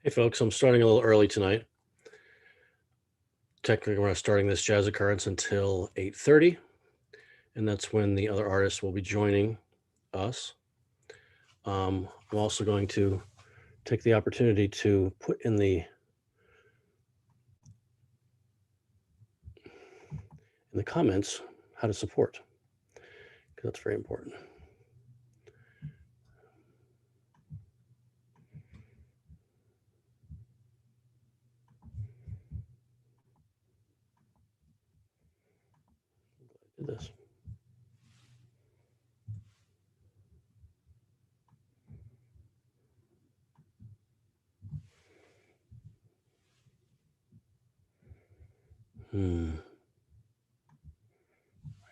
Hey folks, I'm starting a little early tonight. Technically, we're not starting this jazz occurrence until 8:30, and that's when the other artists will be joining us. I'm also going to take the opportunity to put in the comments how to support, because that's very important. I'm glad I did this. Here we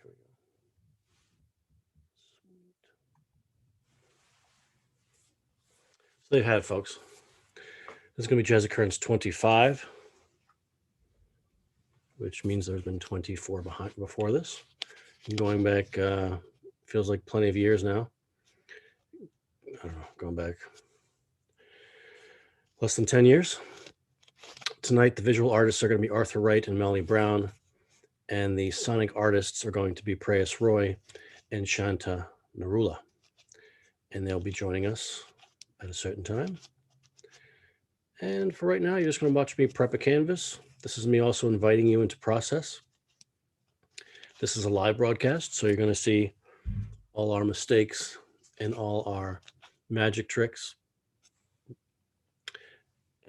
go. Sweet. So there you have it, folks. This is going to be Jazz Occurrence 25, which means there's been 24 before this. And going back, feels like plenty of years now. I don't know, going back less than 10 years. Tonight, the visual artists are going to be Arthur Wright and Melanie Brown, and the sonic artists are going to be Preyas Roy and Shanta Nurullah. And they'll be joining us at a certain time. And for right now, you're just going to watch me prep a canvas. This is me also inviting you into process. This is a live broadcast, so you're going to see all our mistakes and all our magic tricks.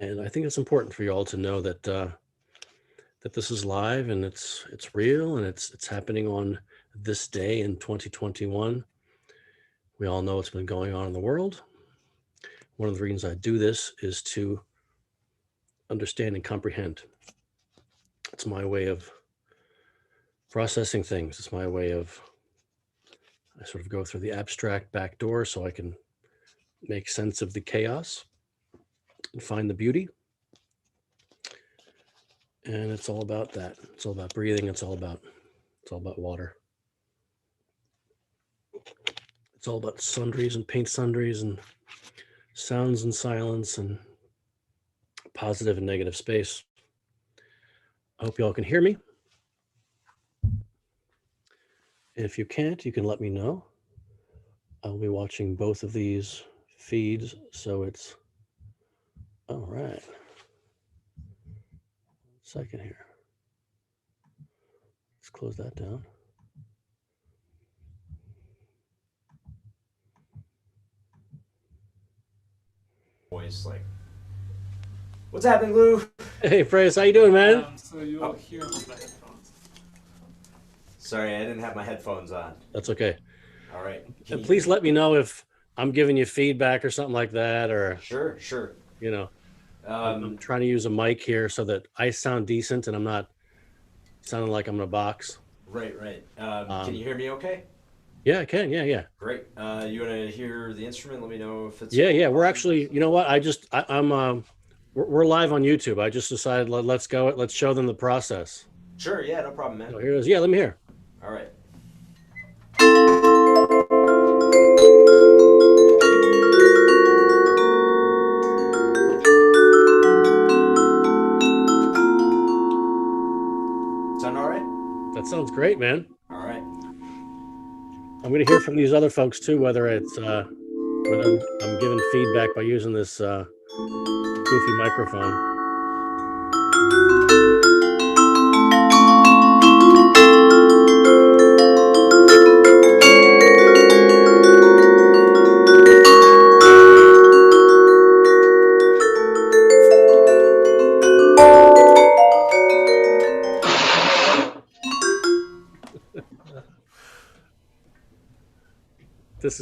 And I think it's important for you all to know that that this is live and it's real and it's happening on this day in 2021. We all know what's been going on in the world. One of the reasons I do this is to understand and comprehend. It's my way of processing things. It's my way of, I sort of go through the abstract back door so I can make sense of the chaos and find the beauty. And it's all about that. It's all about breathing. It's all about water. It's all about sundries and paint sundries and sounds and silence and positive and negative space. I hope you all can hear me. And if you can't, you can let me know. I'll be watching both of these feeds, so it's all right. Second here. Let's close that down. Voice like, what's happening, Lou? Hey, Preyas, how you doing, man? So you'll hear with the headphones. Sorry, I didn't have my headphones on. That's okay. All right. And please let me know if I'm giving you feedback or something like that, or Sure. you know, I'm trying to use a mic here so that I sound decent and I'm not sounding like I'm in a box. Right. Can you hear me okay? Yeah, I can. Yeah. Great. You want to hear the instrument? Let me know if it's. Yeah. We're actually, you know what? We're live on YouTube. I just decided let's go. Let's show them the process. Sure. Yeah. No problem, man. Oh, here it is. Yeah, let me hear. All right. Sound all right? That sounds great, man. All right. I'm going to hear from these other folks too, whether whether I'm giving feedback by using this goofy microphone. This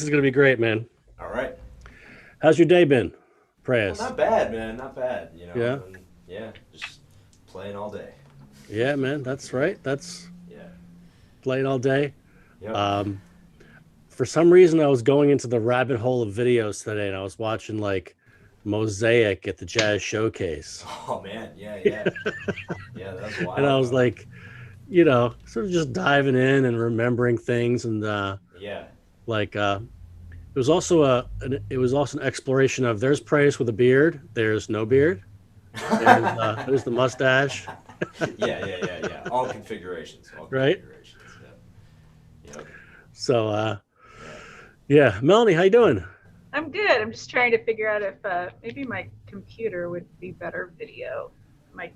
is gonna be great, man. All right. How's your day been, Preyas? Well, not bad, man. Not bad. You know. Yeah. Yeah. Just playing all day. Yeah, man. That's right. That's Yeah. playing all day. Yep. For some reason, I was going into the rabbit hole of videos today, and I was watching like Mosaic at the Jazz Showcase. Oh man. Yeah. Yeah, that's wild. And I was like, sort of just diving in and remembering things, and yeah. like was also it was also an exploration of there's Preyas with a beard, there's no beard, there's the mustache. Yeah. All configurations. All Right. configurations. Yep. So Yeah. yeah, Melanie, how you doing? I'm good. I'm just trying to figure out if maybe my computer would be better video. My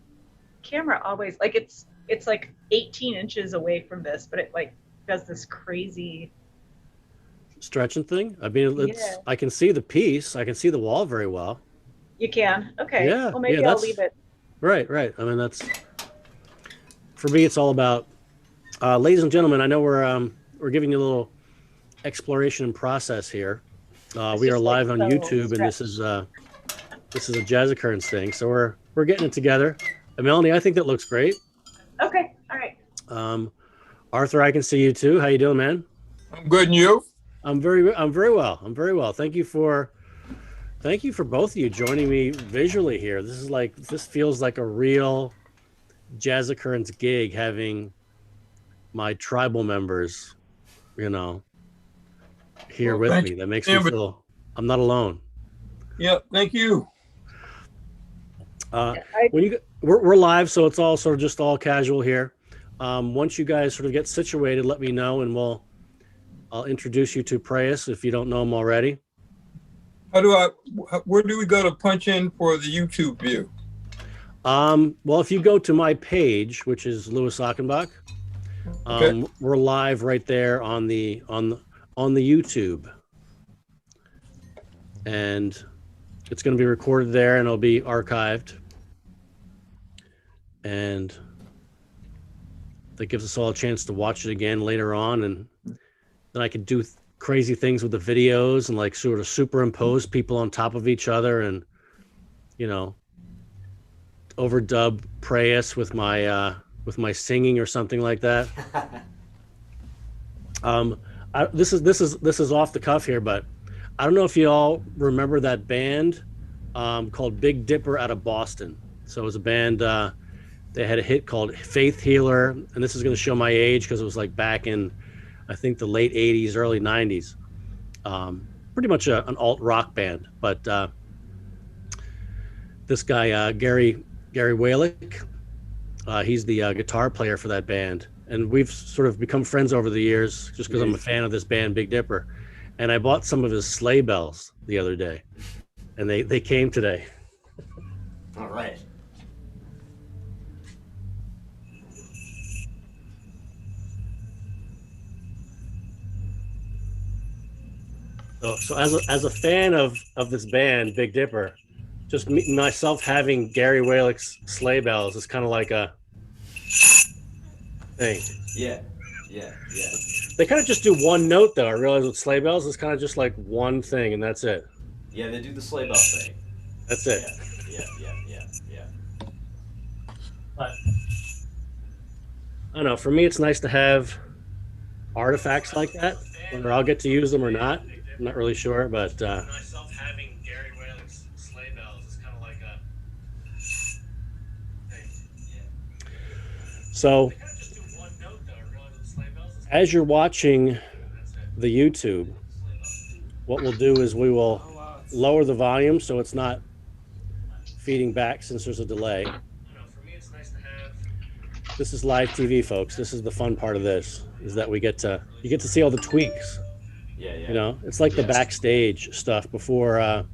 camera always like it's like 18 inches away from this, but it like does this crazy. Stretching thing. I mean, it's Yeah. I can see the piece, I can see the wall very well. You can. Okay. Yeah, Well, maybe yeah, I'll that's leave it. right. I mean, that's for me. It's all about, ladies and gentlemen. I know we're giving you a little exploration and process here. It's We are just, like, live on so YouTube, and this is a Jazz Occurrence thing. So we're getting it together. And Melanie, I think that looks great. Okay. All right. Arthur, I can see you too. How you doing, man? I'm good, and you? I'm very well. Thank you for both of you joining me visually here. This feels like a real Jazz Occurrence gig, having my tribal members, here Well, with thank me. you. That makes me Yeah, but- feel I'm not alone. Yeah, thank you. We're live, so it's all sort of just all casual here. Once you guys sort of get situated, let me know, and I'll introduce you to Preyas if you don't know him already. Where do we go to punch in for the YouTube view? Well, if you go to my page, which is Louis Achenbach, Okay. we're live right there on the YouTube, and it's going to be recorded there, and it'll be archived, and that gives us all a chance to watch it again later on, and then I could do crazy things with the videos and like sort of superimpose people on top of each other, and overdub Preyas with my singing or something like that. This is off the cuff here, but I don't know if you all remember that band called Big Dipper out of Boston. So it was a band, they had a hit called Faith Healer, and this is going to show my age because it was like back in, I think, the late 80s, early 90s. Pretty much an alt rock band, but this guy, Gary Walick, he's the guitar player for that band, and we've sort of become friends over the years just because I'm a fan of this band, Big Dipper. And I bought some of his sleigh bells the other day, and they came today. All right. So as a fan of this band, Big Dipper, just myself having Gary Walick's sleigh bells is kind of like a thing. Yeah. They kind of just do one note, though. I realize with sleigh bells, it's kind of just like one thing, and that's it. Yeah, they do the sleigh bell thing. That's it. Yeah. But I don't know. For me, it's nice to have artifacts like that, whether I'll get to use them or not. I'm not really sure, but myself having Gary Walick's sleigh bells is kind of like a thing. Yeah. So as you're watching the YouTube, what we'll do is we will lower the volume so it's not feeding back since there's a delay. For me, it's nice to have. This is live TV, folks. This is the fun part of this, is that you get to see all the tweaks. Yeah. It's like the backstage stuff before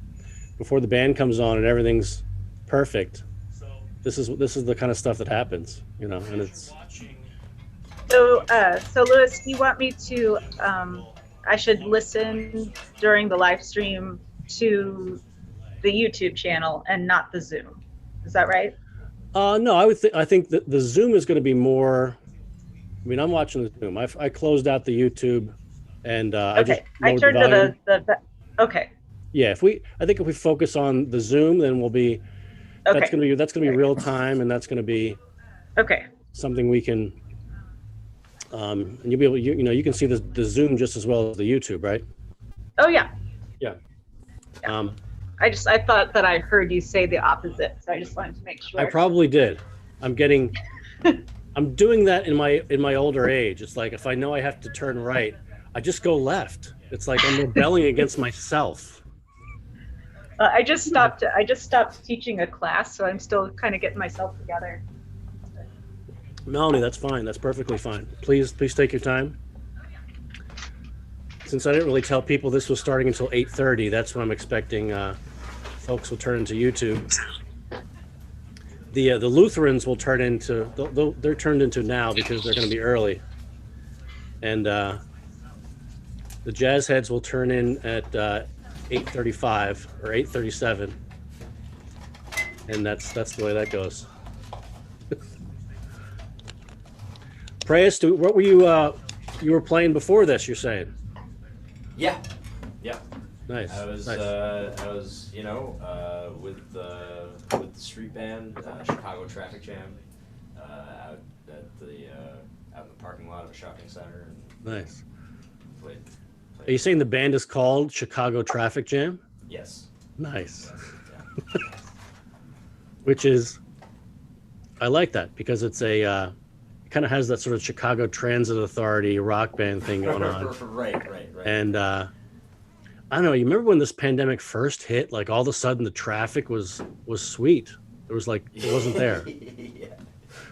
the band comes on and everything's perfect. This is the kind of stuff that happens, and it's. So Louis, do you want me to? I should listen during the live stream to the YouTube channel and not the Zoom. Is that right? No, I think that the Zoom is going to be more. I mean, I'm watching the Zoom. I closed out the YouTube, and I just lowered turned the volume. to the. Okay. Yeah, I think if we focus on the Zoom, then we'll be. Okay. That's gonna be real time, and that's gonna be. Okay. Something we can. And you'll be able. You can see the Zoom just as well as the YouTube, right? Oh yeah. Yeah. I thought that I heard you say the opposite, so I just wanted to make sure. I probably did. I'm doing that in my older age. It's like if I know I have to turn right, I just go left. It's like I'm rebelling against myself. I just stopped. I just stopped teaching a class, so I'm still kind of getting myself together. Melanie, that's fine. That's perfectly fine. Please take your time. Since I didn't really tell people this was starting until 8:30, that's when I'm expecting folks will turn into YouTube. The Lutherans will turn into they're turned into now because they're going to be early, and the Jazz Heads will turn in at 8:35 or 8:37, and that's the way that goes. Preyas, what were you were playing before this? You're saying? Yeah. Nice. I was with the street band Chicago Traffic Jam out at out in the parking lot of a shopping center. And Nice. Played. Are you saying the band is called Chicago Traffic Jam? Yes. Nice. Yeah. Which is, I like that because it's a it kind of has that sort of Chicago Transit Authority rock band thing going on. Right. And I don't know. You remember when this pandemic first hit? Like all of a sudden, the traffic was sweet. It was like it wasn't there Yeah.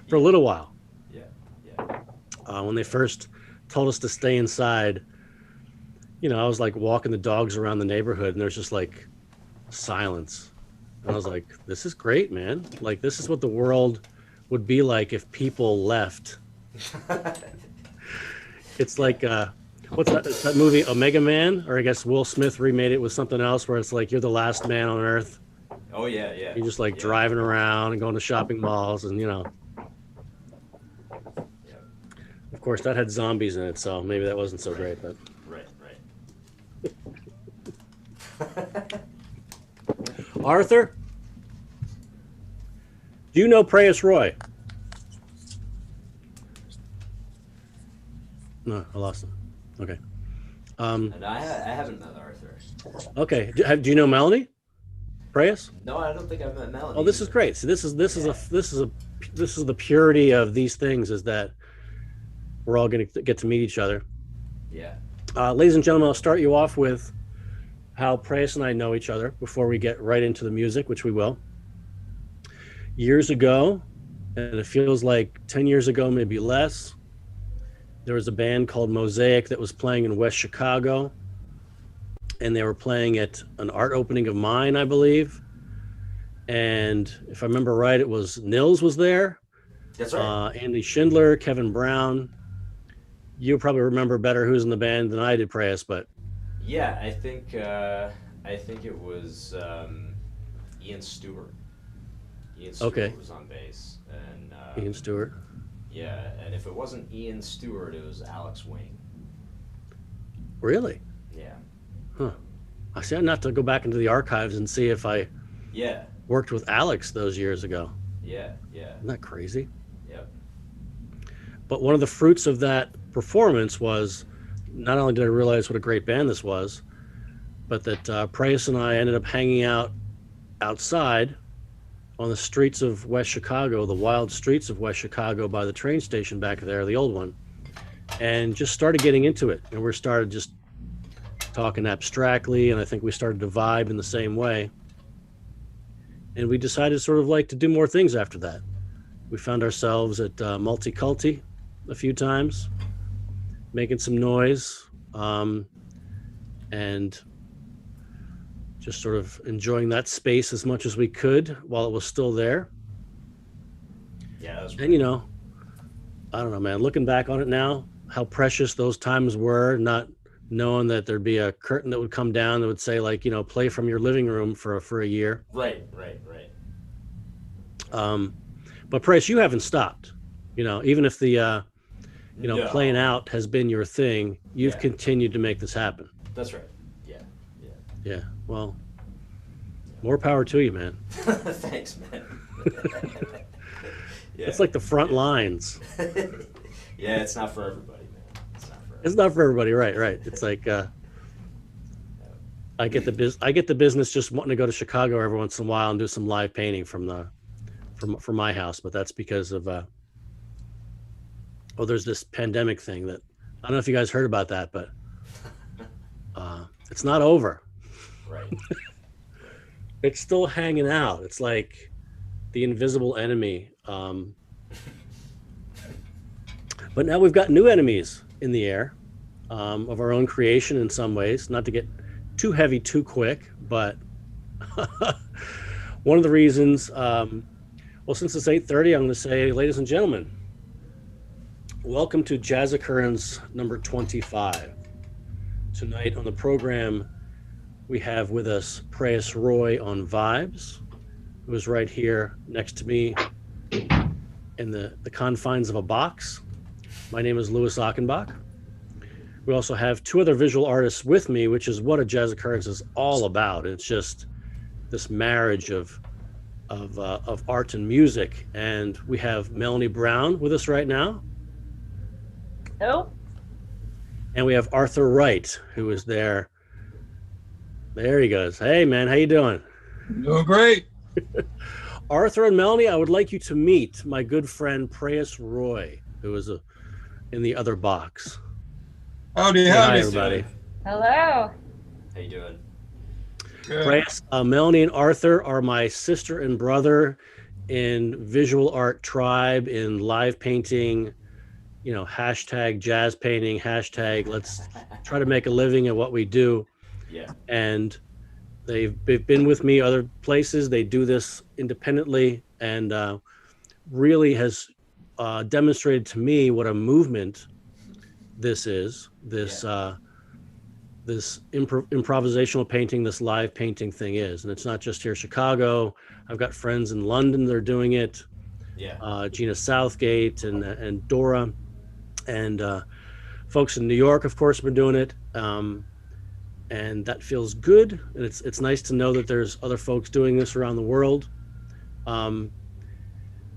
for a little while. Yeah. When they first told us to stay inside, I was like walking the dogs around the neighborhood, and there's just like silence. And I was like, "This is great, man! Like this is what the world would be like if people left." It's like. What's that movie, Omega Man? Or I guess Will Smith remade it with something else where it's like you're the last man on earth. Oh yeah. You're just like driving around and going to shopping malls and Yeah. Of course that had zombies in it, so maybe that wasn't so great, but Right. Arthur? Do you know Preyas Roy? No, I lost him. Okay. And I haven't met Arthur. Okay. Do you know Melanie? Preyas? No, I don't think I've met Melanie. Oh, this is great. So this is the purity of these things is that we're all going to get to meet each other. Yeah. Ladies and gentlemen, I'll start you off with how Preyas and I know each other before we get right into the music, which we will. Years ago, and it feels like 10 years ago, maybe less, there was a band called Mosaic that was playing in West Chicago, and they were playing at an art opening of mine, I believe. And if I remember right, it was Nils was there. That's right. Andy Schindler, Kevin Brown. You probably remember better who's in the band than I did, Preyas, but Yeah, I think it was Ian Stewart. Ian Stewart was on bass, and Ian Stewart. Yeah, and if it wasn't Ian Stewart, it was Alex Wing. Really? Yeah. Huh. I see. I have to go back into the archives and see if I Yeah. worked with Alex those years ago. Yeah. Isn't that crazy? Yep. But one of the fruits of that performance was not only did I realize what a great band this was, but that Preyas and I ended up hanging out outside on the streets of West Chicago, the wild streets of West Chicago by the train station back there, the old one, and just started getting into it. And we started just talking abstractly, and I think we started to vibe in the same way. And we decided sort of like to do more things after that. We found ourselves at Multiculti a few times, making some noise, and just sort of enjoying that space as much as we could while it was still there. Yeah, that was And I don't know, man, looking back on it now, how precious those times were, not knowing that there'd be a curtain that would come down that would say like, play from your living room for a year. Right. But Preyas, you haven't stopped, even if the, No. playing out has been your thing, you've continued to make this happen. That's right. Yeah. Yeah. Well, more power to you, man. Thanks, man. Yeah. It's like the front lines. Yeah, it's not for everybody, man. It's not for everybody, right? It's like I get the business just wanting to go to Chicago every once in a while and do some live painting from my house, but that's because of there's this pandemic thing that I don't know if you guys heard about that, but It's not over. Right. It's still hanging out. It's like the invisible enemy. But now we've got new enemies in the air, of our own creation in some ways. Not to get too heavy too quick, but one of the reasons, well, since it's 8:30, I'm going to say, ladies and gentlemen, welcome to Jazz Occurrence number 25. Tonight on the program, we have with us Preyas Roy on vibes, who is right here next to me in the confines of a box. My name is Louis Achenbach. We also have two other visual artists with me, which is what a Jazz Occurrence is all about. It's just this marriage of art and music. And we have Melanie Brown with us right now. Oh, And we have Arthur Wright, who is there. There he goes. Hey, man, how you doing? Doing great. Arthur and Melanie, I would like you to meet my good friend Preyas Roy, who is in the other box. Howdy, Say hi, howdy. everybody. hello. How you doing? Good. Preyas, Melanie and Arthur are my sister and brother in visual art tribe, in live painting, hashtag jazz painting, hashtag let's try to make a living at what we do. Yeah. And they've been with me other places. They do this independently, and really has demonstrated to me what a movement this is. This improvisational painting, this live painting thing is, and it's not just here in Chicago. I've got friends in London that are doing it. Yeah. Gina Southgate and Dora, and folks in New York, of course, have been doing it. And that feels good. And it's nice to know that there's other folks doing this around the world. And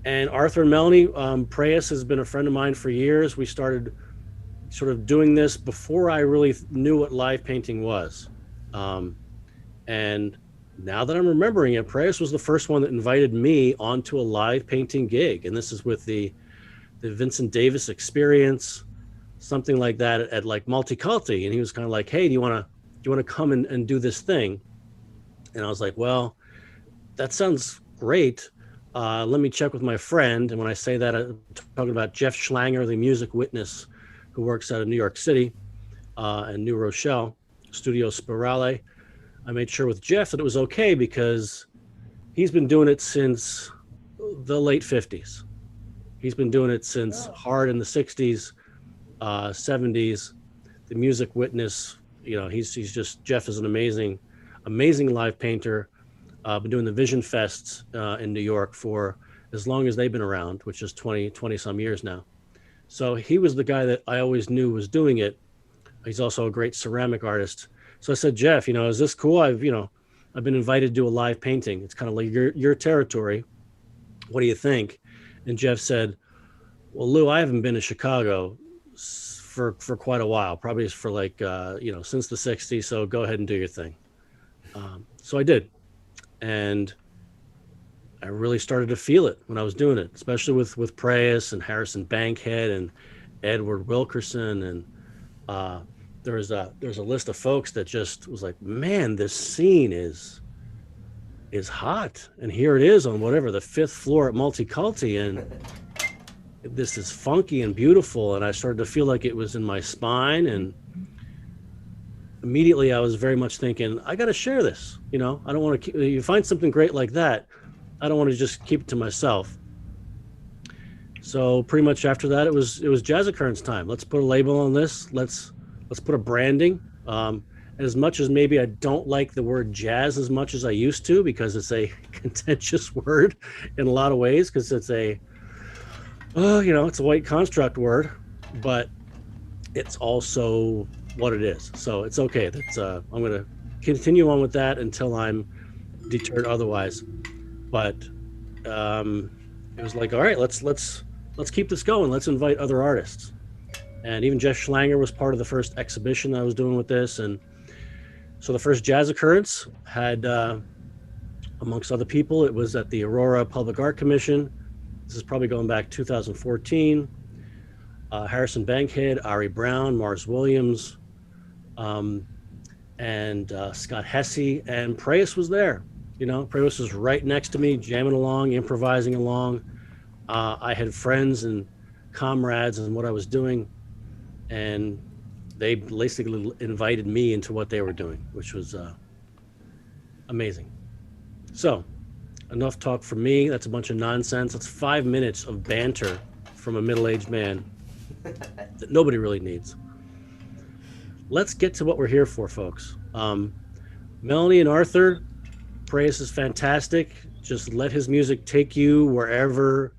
Arthur and Melanie, Preyas has been a friend of mine for years. We started sort of doing this before I really knew what live painting was. And now that I'm remembering it, Preyas was the first one that invited me onto a live painting gig. And this is with the Vincent Davis experience, something like that at like Multiculti. And he was kind of like, hey, do you want to come and do this thing? And I was like, well, that sounds great. Let me check with my friend. And when I say that, I'm talking about Jeff Schlanger, the music witness who works out of New York City and New Rochelle, Studio Spirale. I made sure with Jeff that it was okay because he's been doing it since the late 50s. He's been doing it since hard in the 60s, 70s. The music witness, he's just, Jeff is an amazing live painter. Been doing the Vision Fests in New York for as long as they've been around, which is 20 some years now. So he was the guy that I always knew was doing it. He's also a great ceramic artist. So I said, Jeff, is this cool? I've been invited to do a live painting. It's kind of like your territory. What do you think? And Jeff said, well, Lou, I haven't been to Chicago for quite a while, probably for like, since the 60s. So go ahead and do your thing. So I did. And I really started to feel it when I was doing it, especially with Preyas and Harrison Bankhead and Edward Wilkerson. And there's a list of folks that just was like, man, this scene is hot. And here it is on whatever, the 5th floor at Multiculti. And this is funky and beautiful. And I started to feel like it was in my spine. And immediately I was very much thinking, I got to share this. I don't want to, you find something great like that, I don't want to just keep it to myself. So pretty much after that, it was Jazz Occurrence time. Let's put a label on this. Let's put a branding. As much as maybe I don't like the word jazz as much as I used to, because it's a contentious word in a lot of ways, because it's it's a white construct word, but it's also what it is. So it's okay. That's I'm going to continue on with that until I'm deterred otherwise. But it was like, all right, let's keep this going. Let's invite other artists. And even Jeff Schlanger was part of the first exhibition I was doing with this. And so the first Jazz Occurrence had, amongst other people, it was at the Aurora Public Art Commission. This is probably going back 2014. Harrison Bankhead, Ari Brown, Mars Williams. and Scott Hesse, and Preyas was there. You know, Preyas was right next to me, jamming along, improvising along. I had friends and comrades in what I was doing, and they basically invited me into what they were doing, which was amazing. So, enough talk from me. That's a bunch of nonsense. That's 5 minutes of banter from a middle-aged man that nobody really needs. Let's get to what we're here for, folks. Melanie and Arthur, Preyas is fantastic. Just let his music take you wherever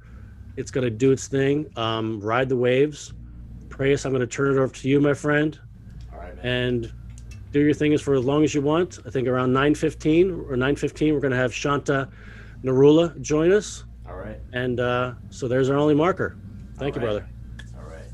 it's going to do its thing. Ride the waves. Preyas, I'm going to turn it over to you, my friend. All right, man. And do your thing as for as long as you want. I think around 9:15 or 9:15, we're going to have Shanta Nurullah join us. All right. And so there's our only marker. Thank you, All right. brother. All right.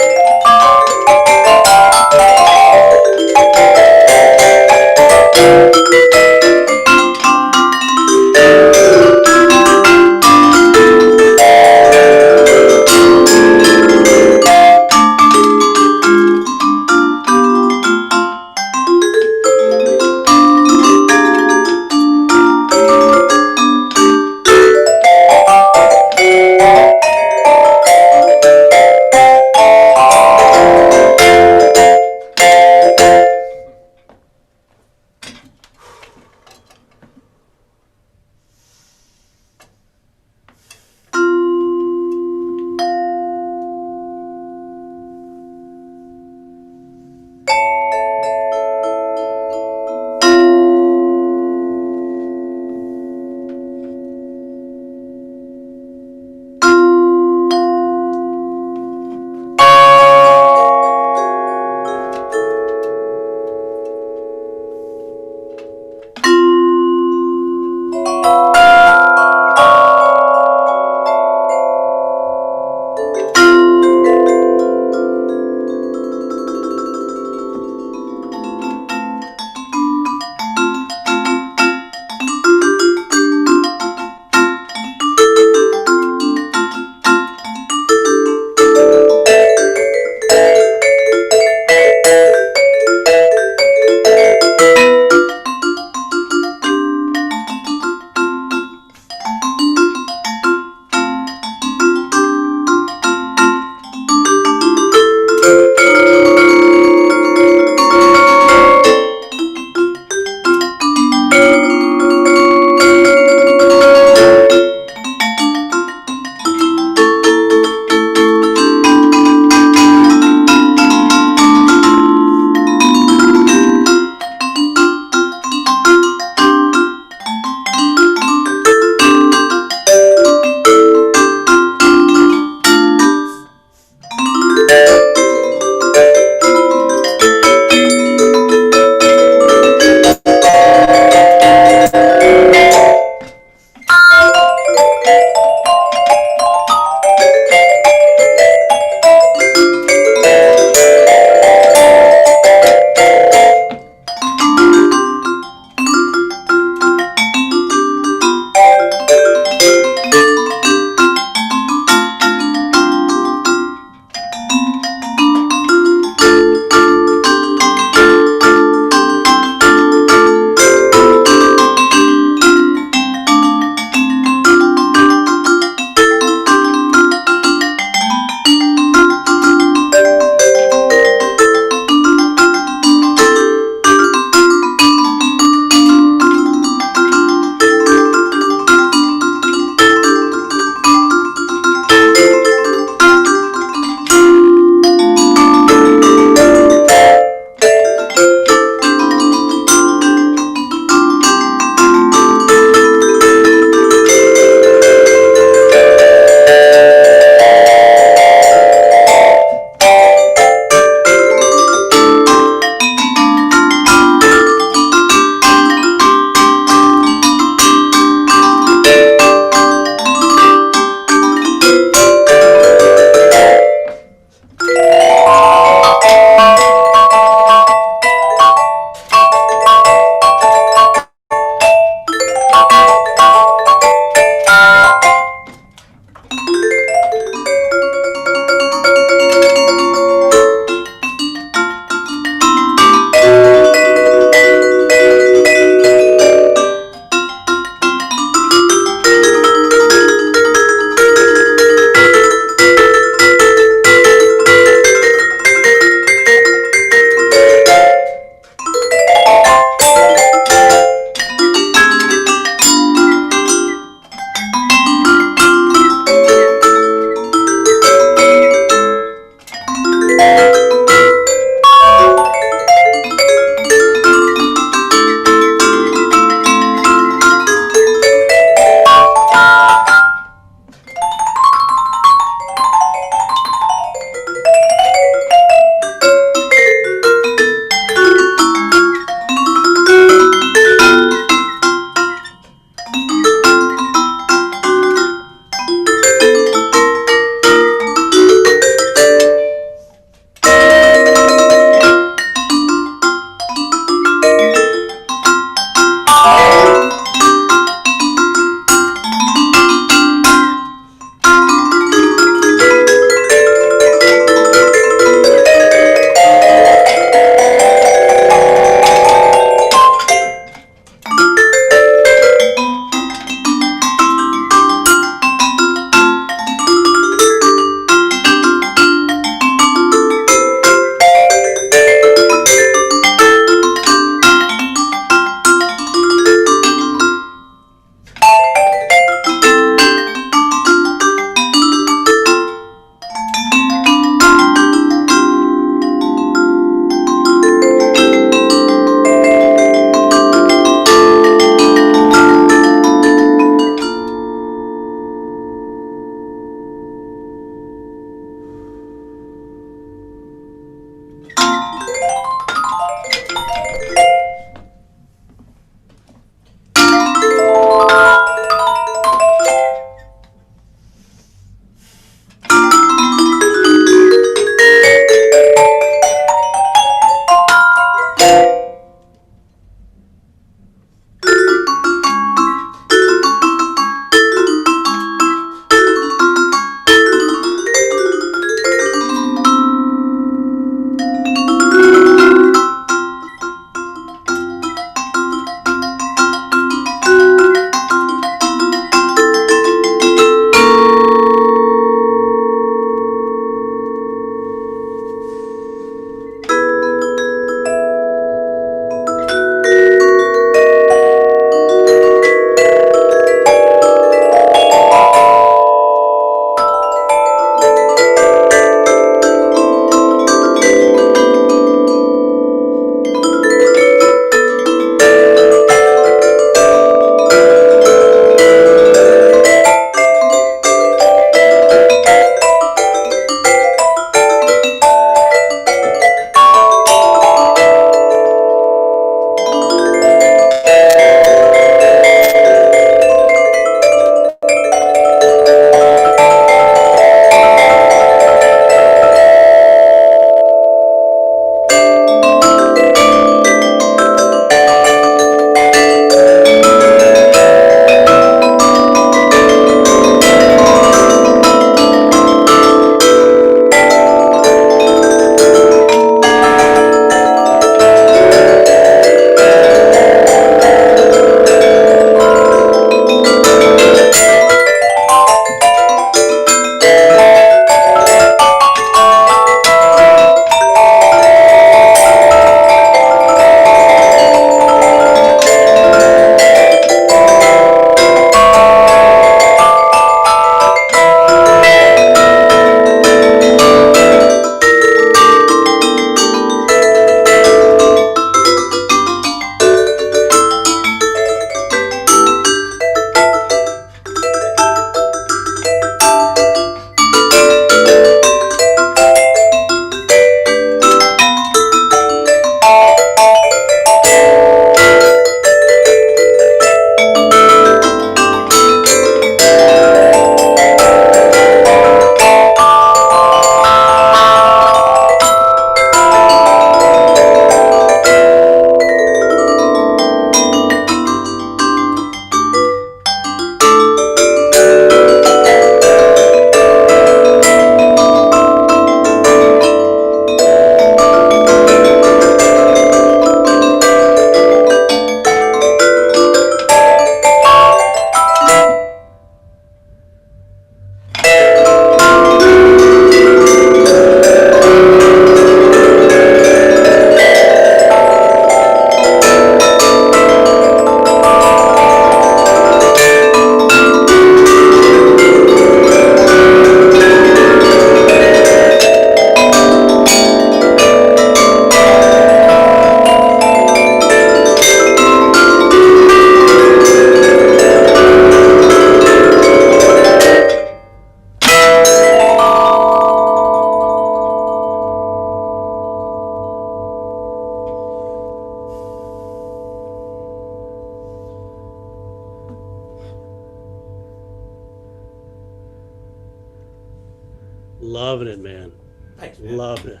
Loving it, man. Thanks, man. Loving it.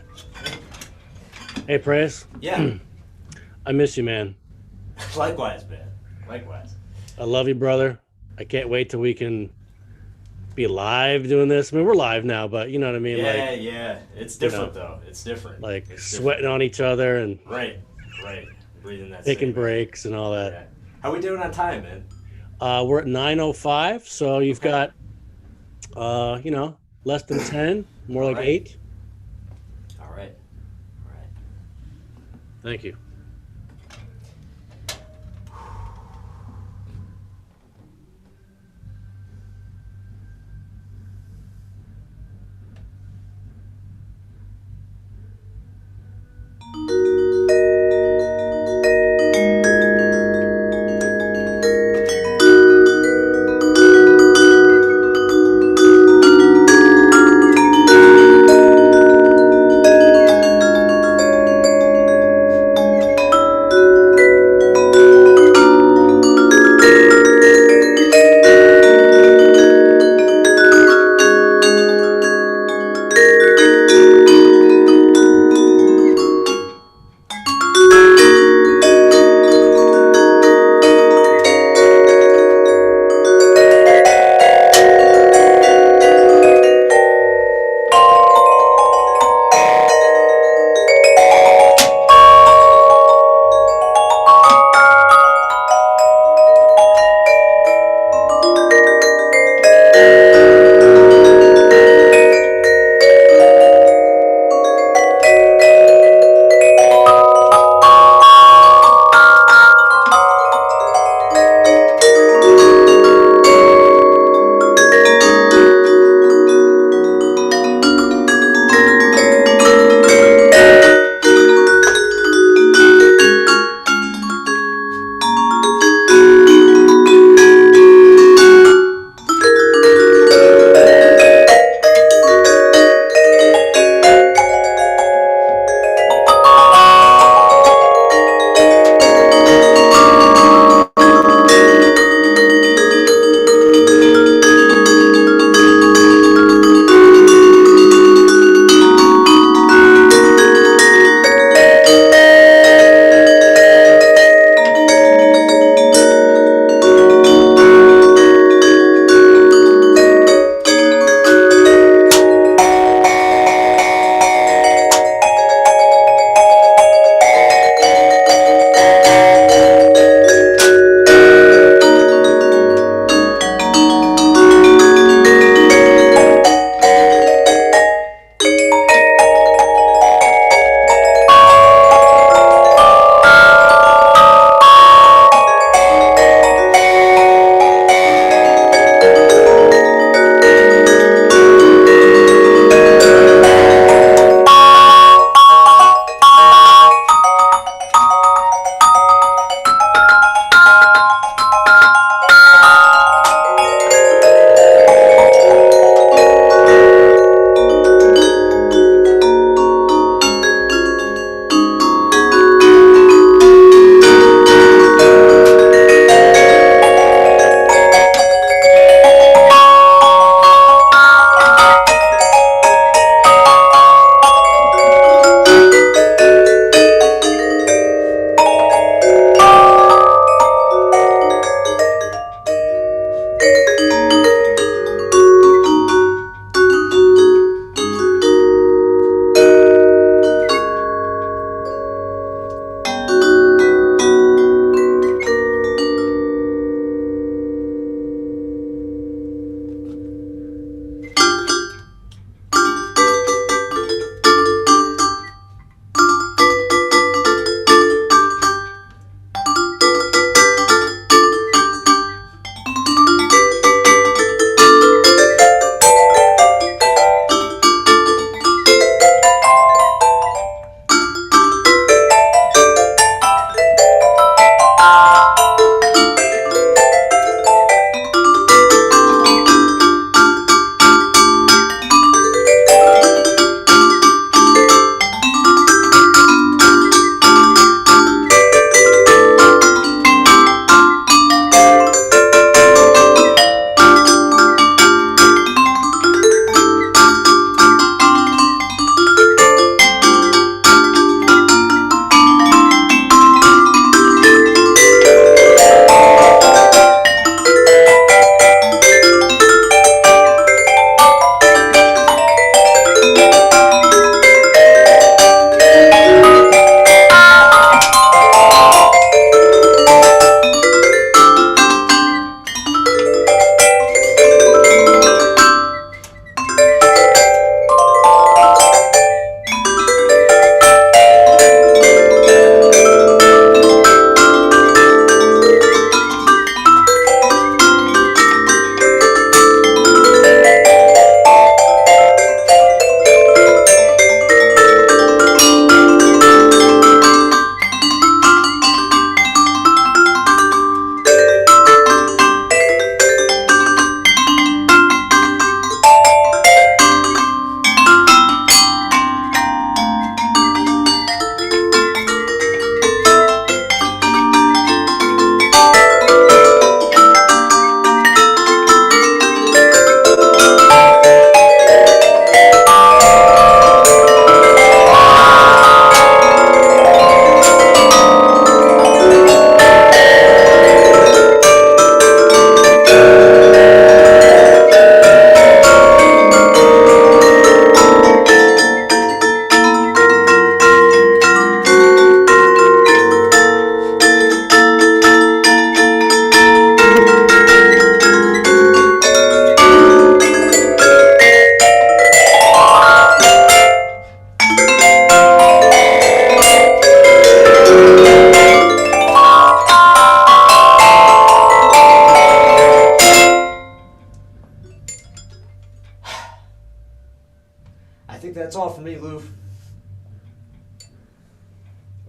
Hey, Preyas. Yeah. I miss you, man. Likewise, man. Likewise. I love you, brother. I can't wait till we can be live doing this. I mean, we're live now, but you know what I mean? Yeah, like, yeah. It's different though. It's different. like it's sweating on each other and Right. Breathing that. taking same air. breaks and all that. Yeah. How we doing on time, man? We're at 9:05, so you've Okay. got, less than 10, more like Alright. 8. All right. All right. Thank you.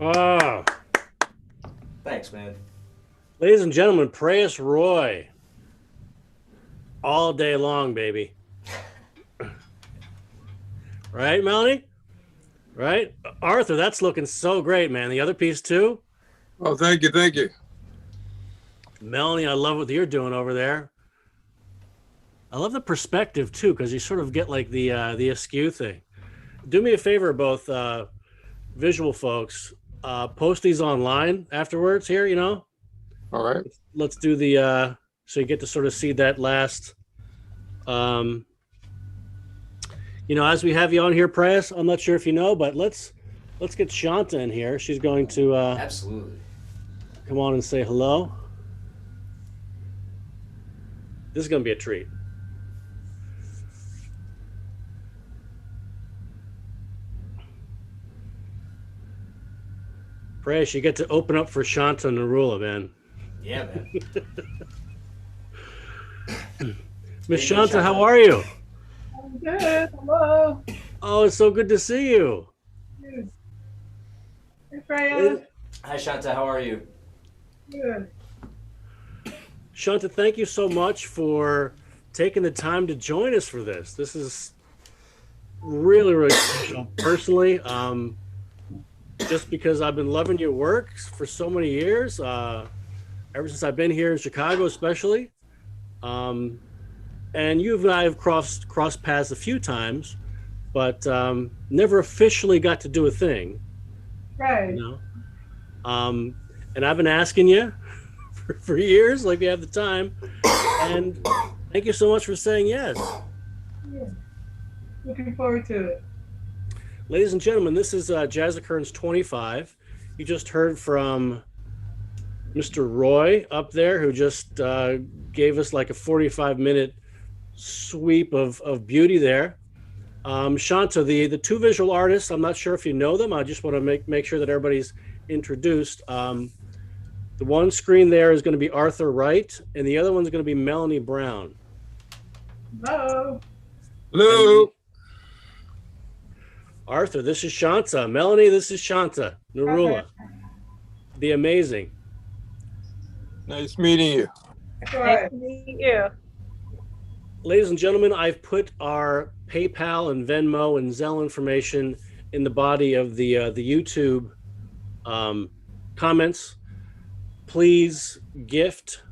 Oh, Thanks, man. ladies and gentlemen, Preyas Roy. All day long, baby. Right, Melanie? Right? Arthur, that's looking so great, man. The other piece too? Oh, thank you. Thank you. Melanie, I love what you're doing over there. I love the perspective too, because you sort of get like the askew thing. Do me a favor, both visual folks. Post these online afterwards here, you know? All right. Let's do the so you get to sort of see that last you know, as we have you on here, Preyas, I'm not sure if you know, but let's get Shanta in here. She's going to Absolutely. come on and say hello. This is going to be a treat. Preyas, you get to open up for Shanta and Nurullah, man. Yeah, man. Miss Shanta, how are you? I'm good. Hello. Oh, it's so good to see you. Hey, Freya. Hi, Shanta. How are you? Good. Shanta, thank you so much for taking the time to join us for this. This is really, really special. Personally, just because I've been loving your work for so many years, ever since I've been here in Chicago, especially. And you and I have crossed paths a few times, but never officially got to do a thing. Right. You know? And I've been asking you for years, like you have the time. And thank you so much for saying yes. Yeah. Looking forward to it. Ladies and gentlemen, this is Jazz Occurrence 25. You just heard from Mr. Roy up there, who just gave us like a 45-minute sweep of beauty there. Shanta, the two visual artists, I'm not sure if you know them. I just want to make sure that everybody's introduced. The one screen there is going to be Arthur Wright, and the other one's going to be Melanie Brown. Hello. Hello. Arthur, this is Shanta. Melanie, this is Shanta. Nurullah. The amazing. Nice meeting you. Nice to meet you. Ladies and gentlemen, I've put our PayPal and Venmo and Zelle information in the body of the YouTube comments. Please gift.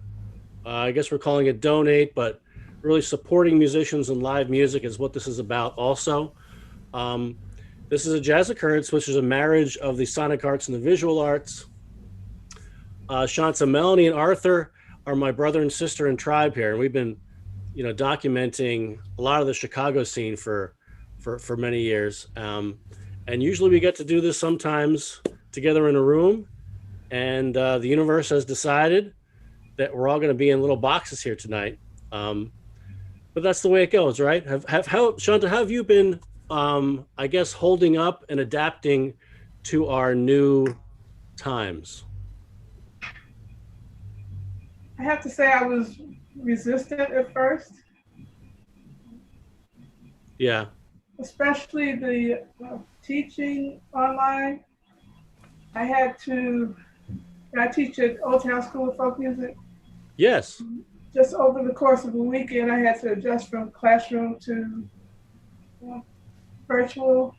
I guess we're calling it donate, but really supporting musicians and live music is what this is about also. This is a Jazz Occurrence, which is a marriage of the sonic arts and the visual arts. Shanta, Melanie, and Arthur are my brother and sister in tribe here, and we've been, you know, documenting a lot of the Chicago scene for many years. And usually we get to do this sometimes together in a room, and the universe has decided that we're all going to be in little boxes here tonight. But that's the way it goes, right? Shanta, how have you been, I guess, holding up and adapting to our new times? I have to say I was resistant at first. Yeah. Especially the teaching online. I teach at Old Town School of Folk Music. Yes. Just over the course of a weekend, I had to adjust from classroom to virtual,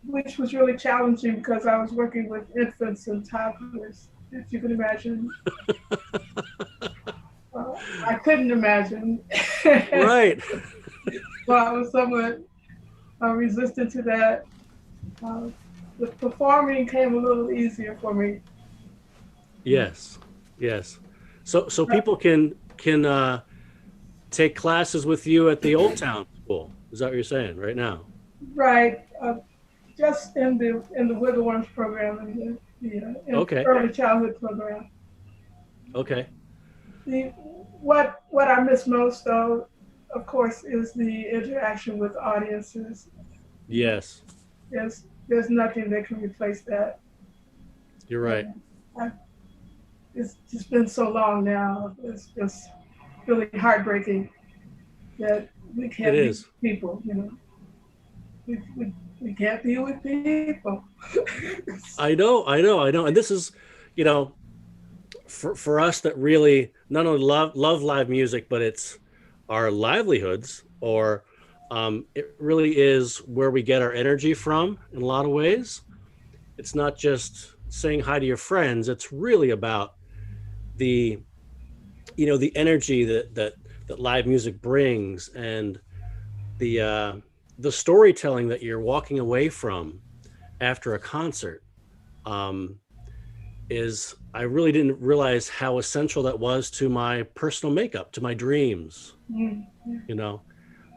which was really challenging because I was working with infants and toddlers, if you can imagine. I couldn't imagine. Right. Well, I was somewhat resistant to that. The performing came a little easier for me. Yes. Yes. So people can take classes with you at the Old Town School. Is that what you're saying right now? Right. Just in the Wiggle Worms program and the Okay. early childhood program. Okay. What I miss most, though, of course, is the interaction with audiences. Yes. There's nothing that can replace that. You're right. It's just been so long now. It's just really heartbreaking that we can't meet people. You know, We can't be with people. I know. And this is, you know, for us that really not only love live music, but it's our livelihoods, or it really is where we get our energy from in a lot of ways. It's not just saying hi to your friends. It's really about the, you know, the energy that live music brings, and the storytelling that you're walking away from after a concert. Is I really didn't realize how essential that was to my personal makeup, to my dreams, Mm. you know.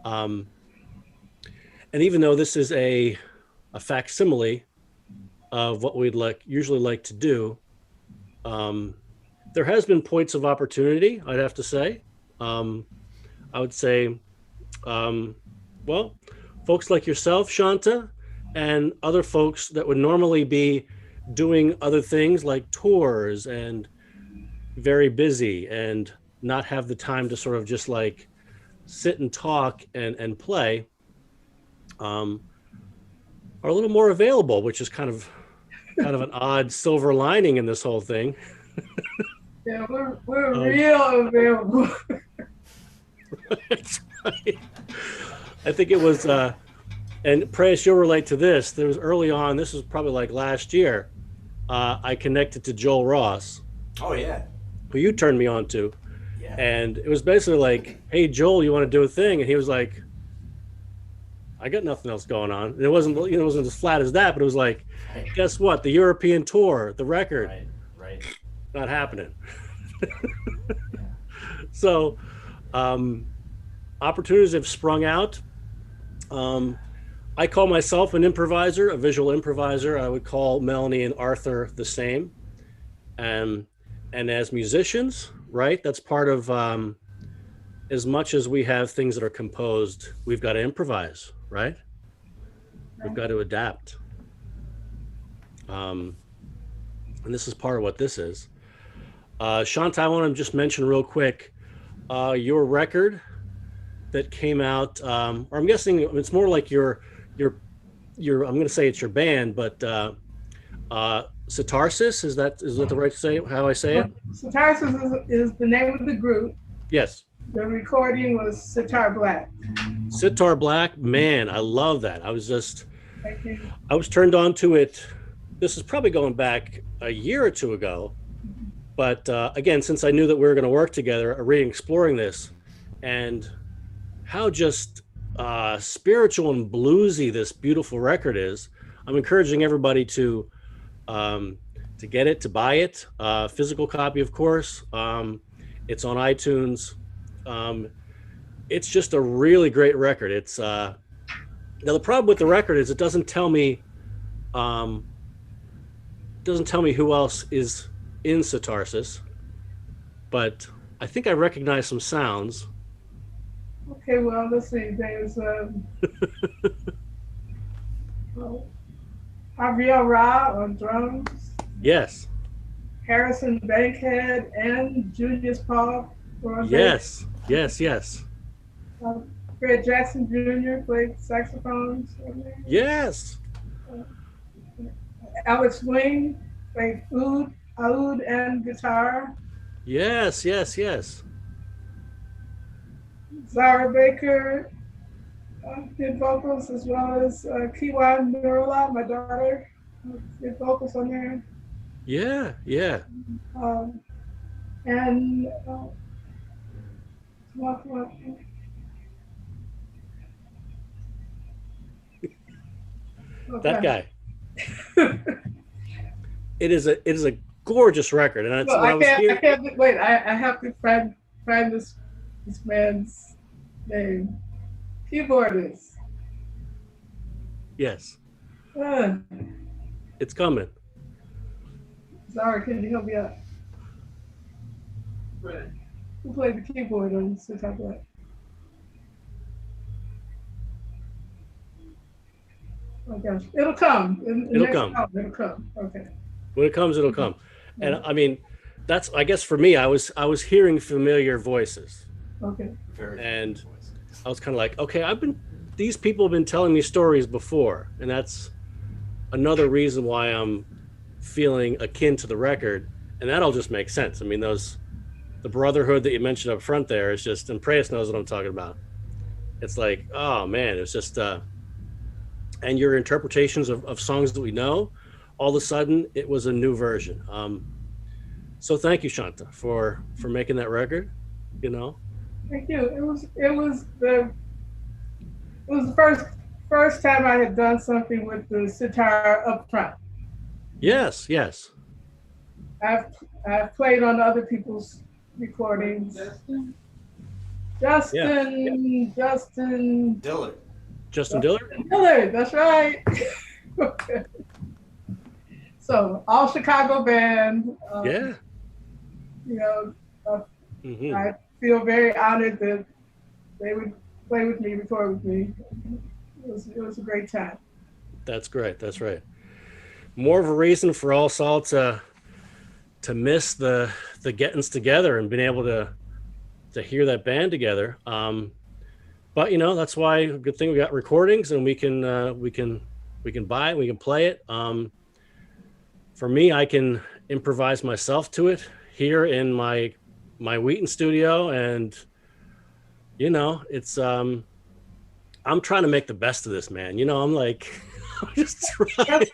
And even though this is a facsimile of what we'd usually like to do, there has been points of opportunity, I'd have to say. I would say, well, folks like yourself, Shanta, and other folks that would normally be doing other things like tours and very busy and not have the time to sort of just like sit and talk and play, are a little more available, which is kind of an odd silver lining in this whole thing. Yeah, we're real available. That's right. I think it was, and Preyas, you'll relate to this. There was early on, this was probably like last year, I connected to Joel Ross, Oh yeah. who you turned me on to. Yeah. And it was basically like, hey, Joel, you want to do a thing? And he was like, I got nothing else going on. And it wasn't, you know, it wasn't as flat as that, but it was like, guess what? The European tour, the record, Right. not happening. So opportunities have sprung out. I call myself an improviser, a visual improviser. I would call Melanie and Arthur the same. And as musicians, right, that's part of, as much as we have things that are composed, we've got to improvise, right? We've got to adapt. And this is part of what this is. Shanta, I want to just mention real quick, your record that came out, or I'm guessing it's more like your I'm going to say it's your band, but Sitarsis, is that the right say how I say it? Sitarsis is the name of the group. Yes. The recording was Sitar Black. Sitar Black, man, I love that. I was turned on to it. This is probably going back a year or two ago, but again, since I knew that we were going to work together, re-exploring this, and how just spiritual and bluesy this beautiful record is. I'm encouraging everybody to get it, to buy it. Physical copy, of course. It's on iTunes. It's just a really great record. It's now the problem with the record is it doesn't tell me who else is in Sitarsis, but I think I recognize some sounds. Okay, well, let's see. There's Javier Ra on drums. Yes. Harrison Bankhead and Julius Paul. Yes. Fred Jackson Jr. played saxophones. Yes. Alex Wing played oud and guitar. Yes. Zara Baker did vocals, as well as Kiwa Nurullah, my daughter, did vocals on there. Yeah. And that guy. It is a gorgeous record, and well, I can't wait. I have to find this man's name. Keyboardist. Yes. It's coming. Zara, can you help me out? Who played the keyboard on Sitar Black? Oh gosh, it'll come. It'll come. It'll come. Okay. When it comes, it'll come. And I mean, that's, I guess for me, I was hearing familiar voices. Okay. And I was kind of like, okay, these people have been telling me stories before, and that's another reason why I'm feeling akin to the record, and that all just makes sense. I mean, the brotherhood that you mentioned up front there is just, and Preyas knows what I'm talking about. It's like, oh man, it's just, and your interpretations of songs that we know, all of a sudden it was a new version. So thank you, Shanta, for making that record. You know, Thank you. It was the first time I had done something with the sitar up front. yes, yes, I've played on other people's recordings. Justin Dillard. Justin Dillard. Dillard, that's right. Okay. So all Chicago band. Yeah. You know, Mm-hmm. I feel very honored that they would play with me, record with me. It was a great time. That's great. That's right. More of a reason for all Saul to miss the gettings together and being able to hear that band together. But you know, that's why a good thing we got recordings and we can buy it, we can play it. For me, I can improvise myself to it here in my Wheaton studio, and you know, it's I'm trying to make the best of this, man. You know, I'm like I'm just trying.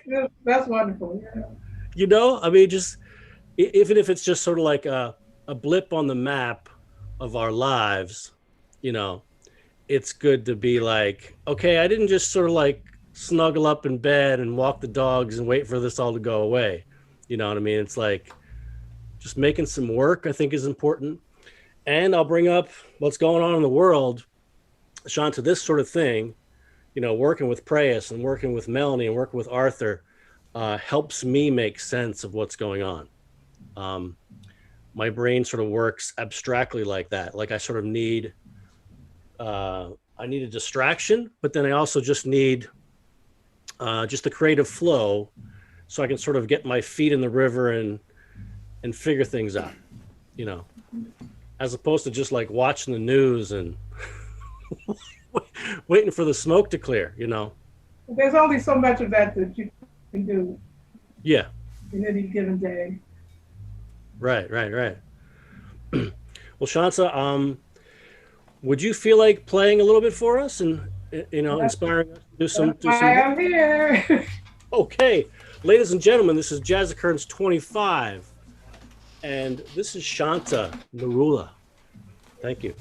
That's wonderful. Yeah. You know, I mean, just even if it's just sort of like a blip on the map of our lives, you know, it's good to be like, okay, I didn't just sort of like snuggle up in bed and walk the dogs and wait for this all to go away. You know what I mean? It's like just making some work, I think, is important. And I'll bring up what's going on in the world, Shanta, this sort of thing, you know, working with Preyas and working with Melanie and working with Arthur helps me make sense of what's going on. My brain sort of works abstractly like that. Like I sort of need, I need a distraction, but then I also just need just the creative flow so I can sort of get my feet in the river and figure things out, you know, as opposed to just like watching the news and waiting for the smoke to clear, you know. There's only so much of that you can do. Yeah. In any given day. Right. Well, Shanta, would you feel like playing a little bit for us and, you know, inspiring us to do some I'm here. Okay, ladies and gentlemen, this is Jazz Occurrence 25, and this is Shanta Nurullah. Thank you.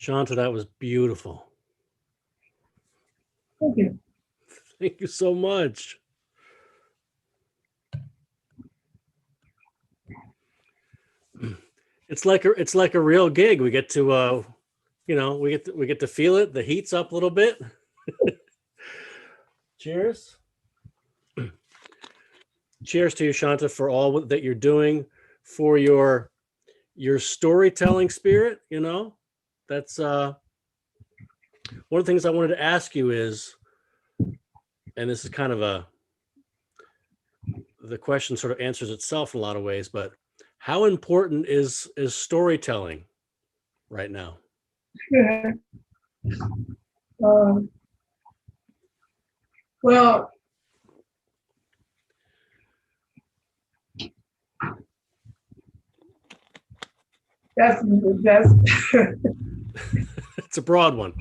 Shanta, that was beautiful. Thank you. Thank you so much. It's like a real gig. We get to we get to feel it. The heat's up a little bit. Cheers. Cheers to you, Shanta, for all that you're doing, for your storytelling spirit. You know, that's one of the things I wanted to ask you is, and this is kind of the question sort of answers itself in a lot of ways, but how important is storytelling right now? Well, that's It's a broad one.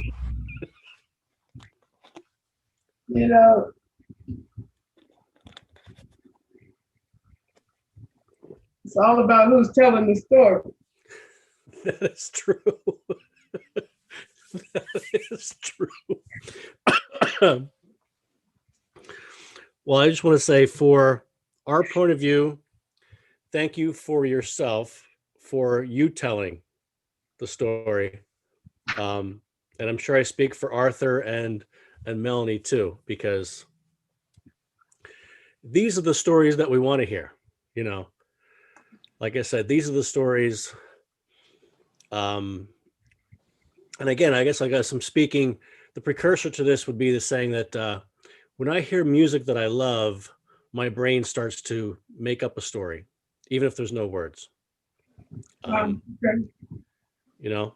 you know, it's all about who's telling the story. That is true. That is true. Well, I just want to say, for our point of view, thank you for yourself, for you telling the story. And I'm sure I speak for Arthur and Melanie too, because these are the stories that we want to hear. You know, like I said, these are the stories. And again, I guess I'm speaking, the precursor to this would be the saying that when I hear music that I love, my brain starts to make up a story, even if there's no words. Okay. You know,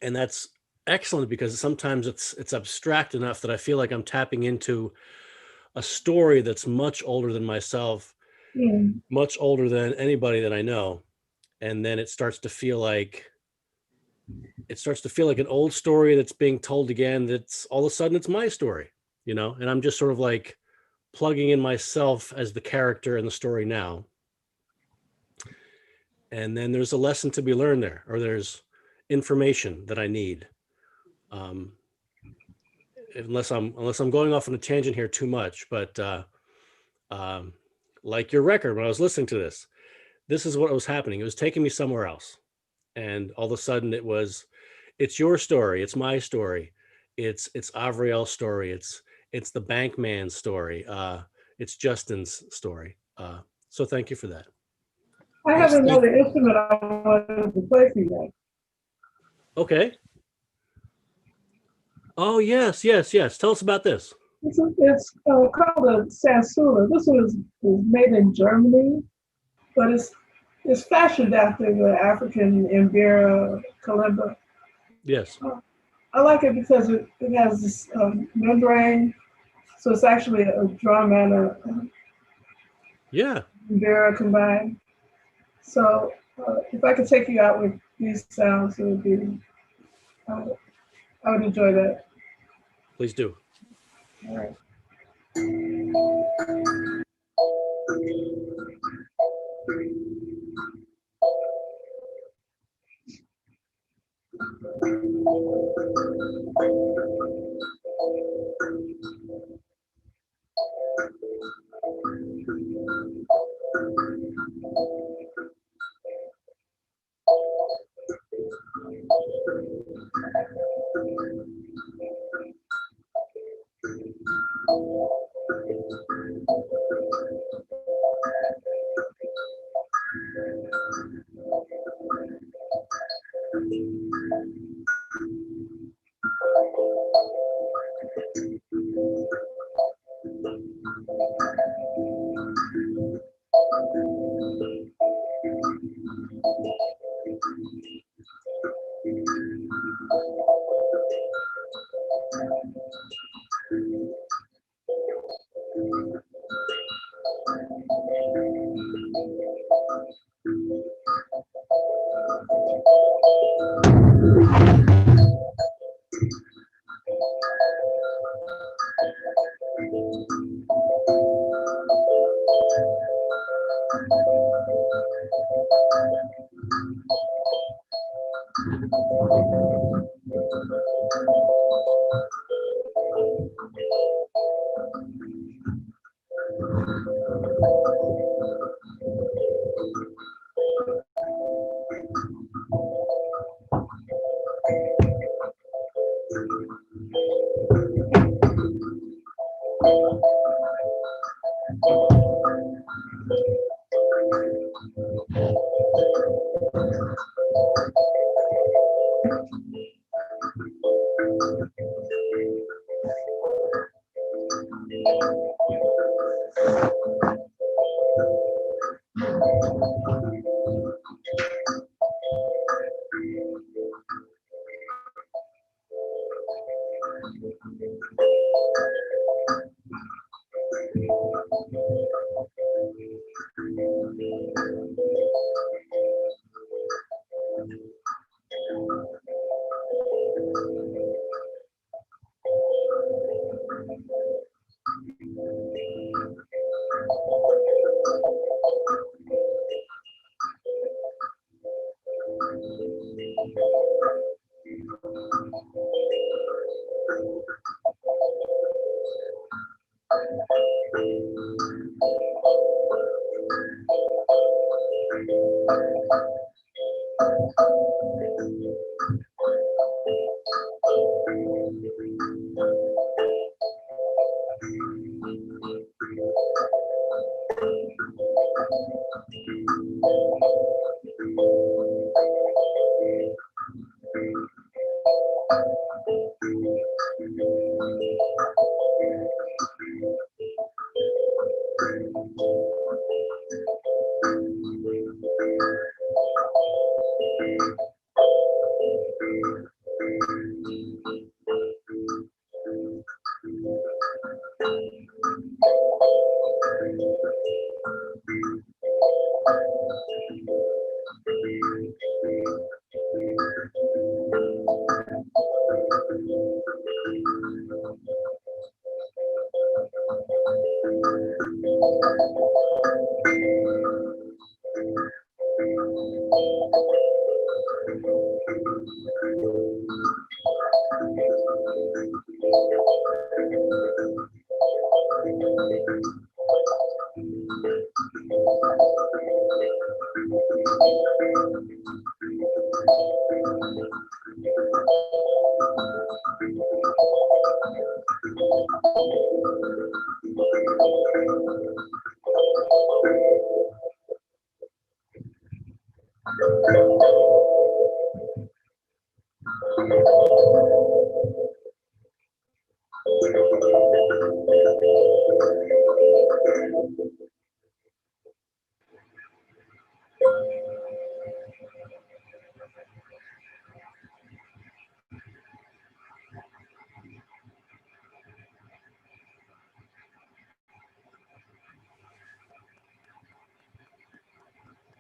and that's excellent because sometimes it's abstract enough that I feel like I'm tapping into a story that's much older than myself, much older than anybody that I know. And then it starts to feel like it starts to feel like an old story that's being told again. That's all of a sudden it's my story, you know, and I'm just sort of like plugging in myself as the character in the story now. And then there's a lesson to be learned there, or there's information that I need. Unless I'm going off on a tangent here too much, but like your record, when I was listening to this is what was happening. It was taking me somewhere else. And all of a sudden it's your story. It's my story. It's Avriel's story. It's the bank man's story. It's Justin's story. So thank you for that. I have another instrument I wanted to play for you guys. Okay. Oh, yes. Tell us about this. It's called a sansula. This one is made in Germany, but it's fashioned after the African Mbira kalimba. Yes. I like it because it has this membrane, so it's actually a drum and a Mbira combined. So if I could take you out with these sounds, it would be, I would enjoy that. Please do. All right.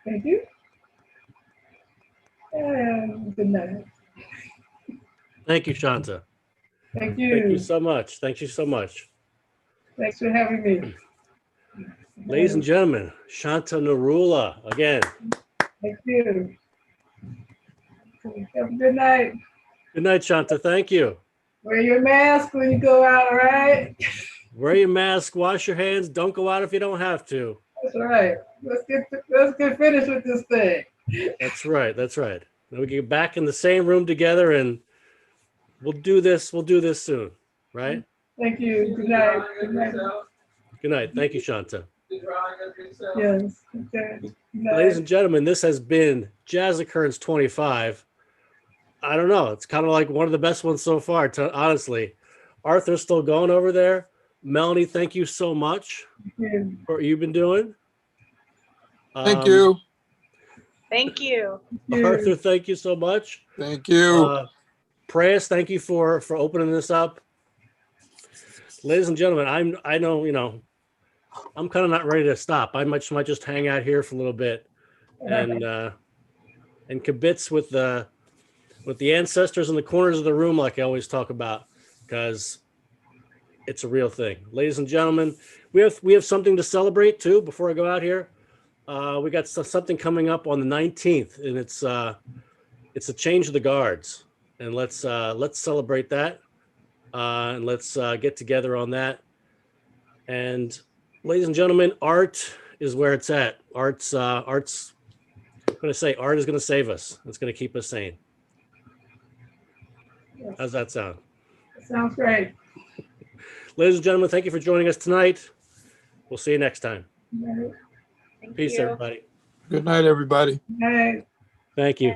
Thank you. And good night. Thank you, Shanta. Thank Thank you you. so much. Thank you so much. Thanks for having me. Ladies and gentlemen, Shanta Nurullah again. Thank you. Have a good night. Good night, Shanta. Thank you. Wear your mask when you go out, all right? Wear your mask, wash your hands, don't go out if you don't have to. That's right. Let's get finished with this thing. That's right. That's right. Then we get back in the same room together and we'll do this soon, right? Thank you. Good night. Good night. Good night. Thank you, Shanta. Yes. Okay. Good night. Ladies and gentlemen, this has been Jazz Occurrence 25. I don't know. It's kind of like one of the best ones so far, honestly. Arthur's still going over there. Melanie, thank you so much for what you've been doing. Thank you. Thank you. Arthur, thank you so much. Thank you. Preyas, thank you for opening this up. Ladies and gentlemen, I know, you know, I'm kind of not ready to stop. I might just hang out here for a little bit and kibitz with the ancestors in the corners of the room, like I always talk about, because it's a real thing. Ladies and gentlemen, we have something to celebrate too. Before I go out here, we got something coming up on the 19th, and it's a change of the guards, and let's celebrate that, and let's get together on that. And ladies and gentlemen, art is where it's at. Art's I'm going to say art is going to save us. It's going to keep us sane. How's that sound? Sounds great. Ladies and gentlemen, thank you for joining us tonight. We'll see you next time. Good Thank Peace, you. everybody. Good night, everybody. night. Thank you.